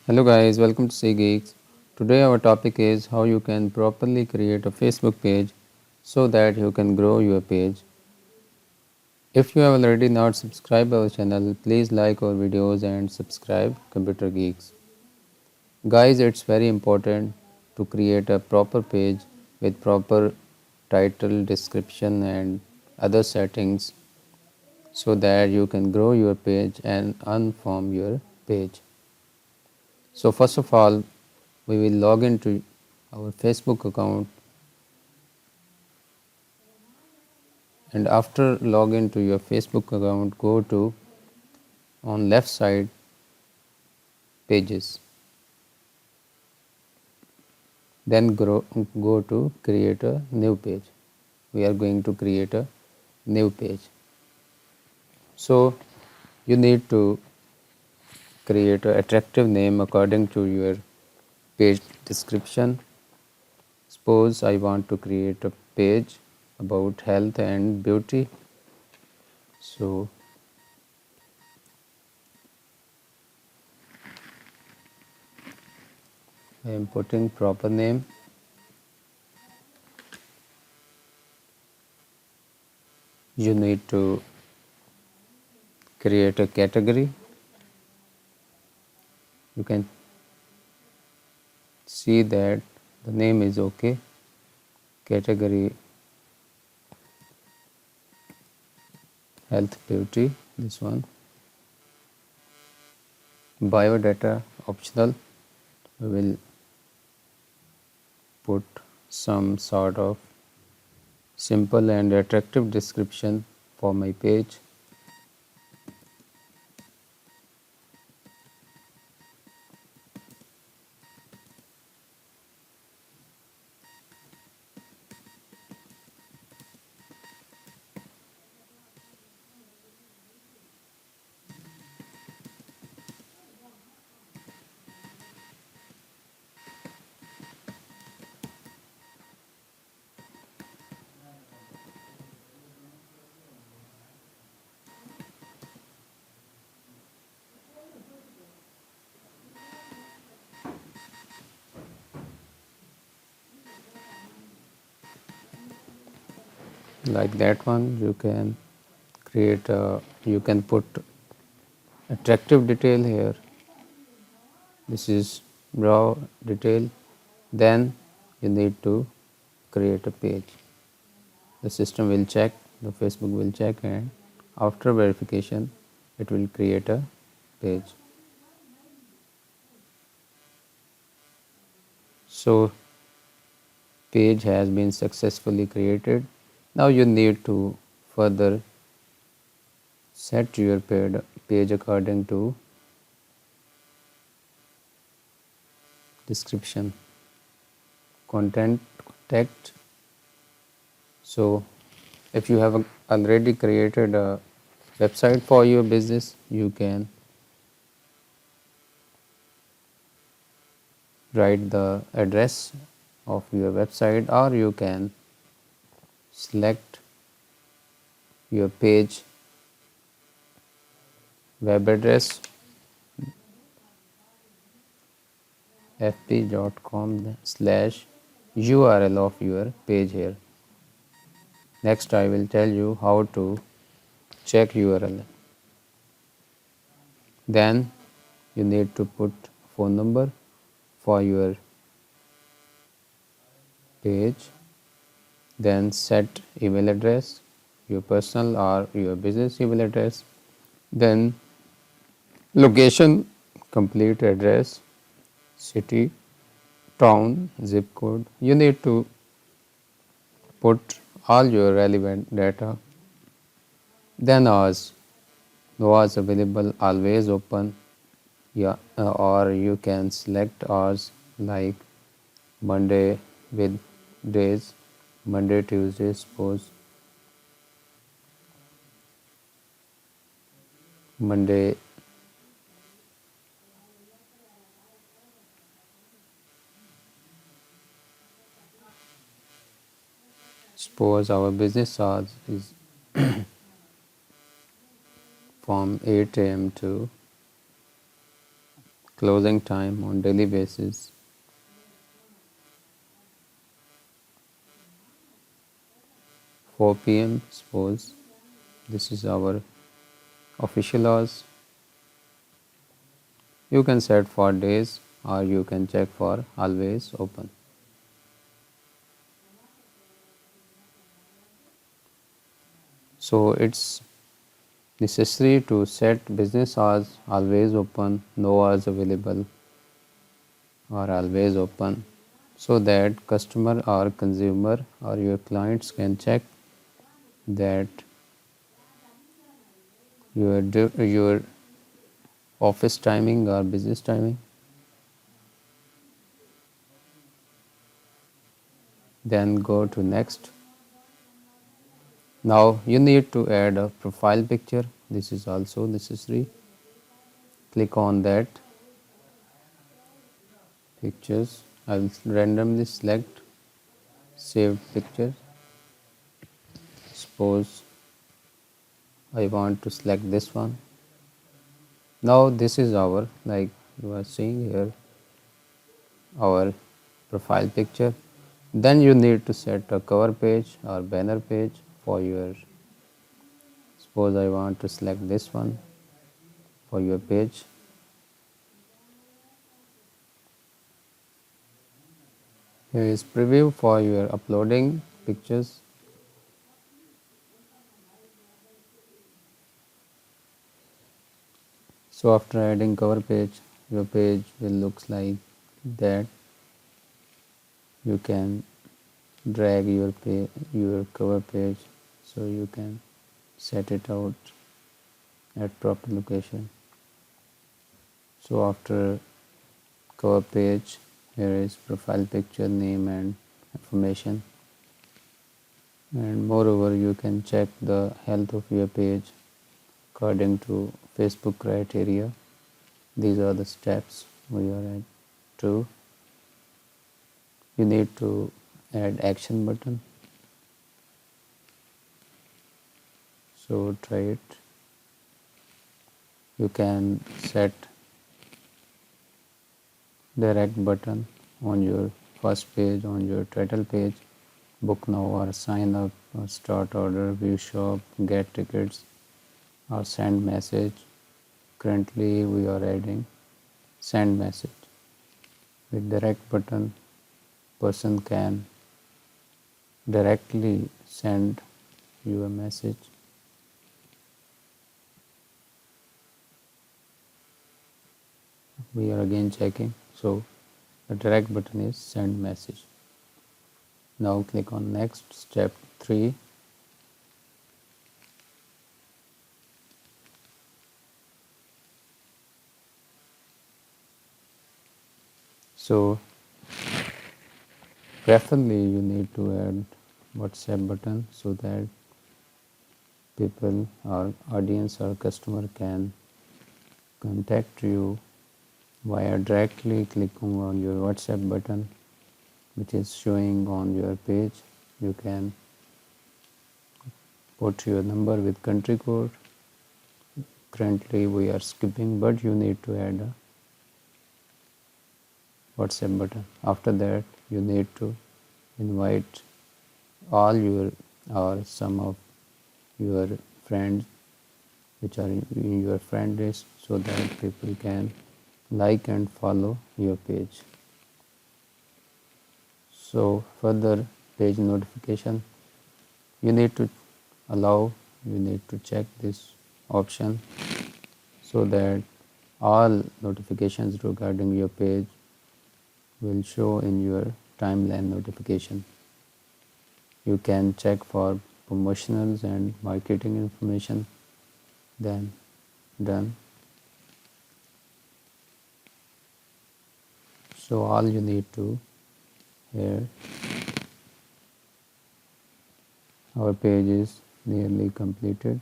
Hello guys, welcome to See Geeks. Today our topic is how you can properly create a Facebook page so that you can grow your page. If you have already not subscribed our channel, please like our videos and subscribe Computer Geeks. Guys, it's very important to create a proper page with proper title, description and other settings so that you can grow your page and earn from your page. So first of all, we will log into our Facebook account, and after log into your Facebook account, go to on left side pages, then go to create a new page. We are going to create a new page. So you need to create an attractive name according to your page description. Suppose I want to create a page about health and beauty. So I am putting proper name. You need to create a category. You can see that the name is okay. Category health beauty, this one. Biodata optional. We will put some sort of simple and attractive description for my page. Like that one, you can you can put attractive detail here. This is raw detail. Then you need to create a page. The system will check, the Facebook will check, and after verification it will create a page. So page has been successfully created. Now you need to further set your page according to description, content, text. So if you have already created a website for your business, you can write the address of your website, or you can select your page web address fb.com/URL of your page here. Next I will tell you how to check URL. Then you need to put phone number for your page, then set email address, your personal or your business email address, then location, complete address, city, town, zip code. You need to put all your relevant data. Then hours, no hours available, always open. Yeah, or you can select hours like Monday with days, Monday, Tuesday, suppose Monday, suppose our business hours is from 8 a.m. to closing time on daily basis, 4 p.m. Suppose this is our official hours. You can set for days or you can check for always open. So it's necessary to set business hours always open, no hours available or always open, so that customer or consumer or your clients can check that your office timing or business timing. Then go to next. Now you need to add a profile picture. This is also necessary. Click on that pictures. I will randomly select saved picture. Suppose I want to select this one. Now this is our, like you are seeing here, our profile picture. Then you need to set a cover page or banner page for your, suppose I want to select this one for your page. Here is preview for your uploading pictures. So after adding cover page, your page will looks like that. You can drag your cover page so you can set it out at proper location. So after cover page, here is profile picture, name and information. And moreover, you can check the health of your page according to Facebook criteria. These are the steps we are at 2. You need to add action button. So try it. You can set direct button on your first page, on your title page, book now or sign up or start order, view shop, get tickets or send message. Currently we are adding send message. With direct button, person can directly send you a message. We are again checking. So the direct button is send message. Now click on next, step 3. So preferably you need to add WhatsApp button so that people or audience or customer can contact you via directly clicking on your WhatsApp button, which is showing on your page. You can put your number with country code. Currently we are skipping, but you need to add a WhatsApp button. After that you need to invite all your or some of your friends which are in your friend list so that people can like and follow your page. So further page notification, you need to check this option so that all notifications regarding your page will show in your timeline notification. You can check for promotionals and marketing information, then done. So all you need to here, our page is nearly completed.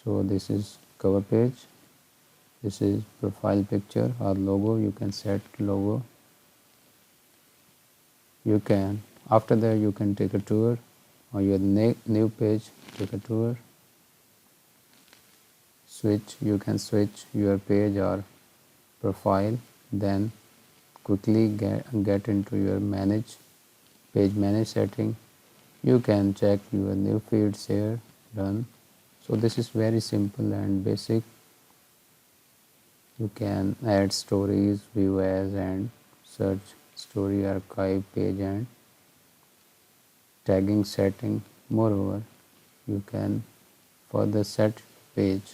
So this is cover page, this is profile picture or logo. You can set logo. You can, after that you can take a tour on your new page, take a tour. You can switch your page or profile, then quickly get into your page manage setting. You can check your new feeds here. Done. So this is very simple and basic. You can add stories, view as, and search story archive page and tagging setting. Moreover, you can further set page.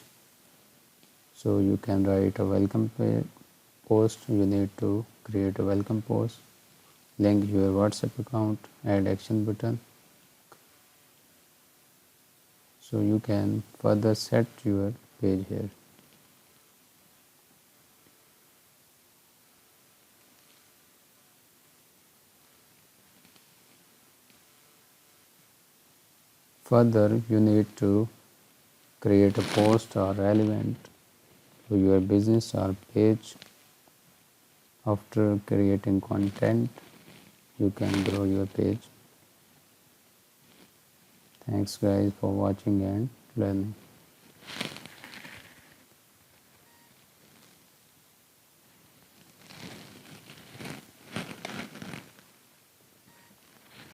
So you can write a welcome post. You need to create a welcome post, link your WhatsApp account, add action button. So you can further set your page here. Further, you need to create a post or relevant to your business or page. After creating content, you can grow your page. Thanks guys for watching and learning.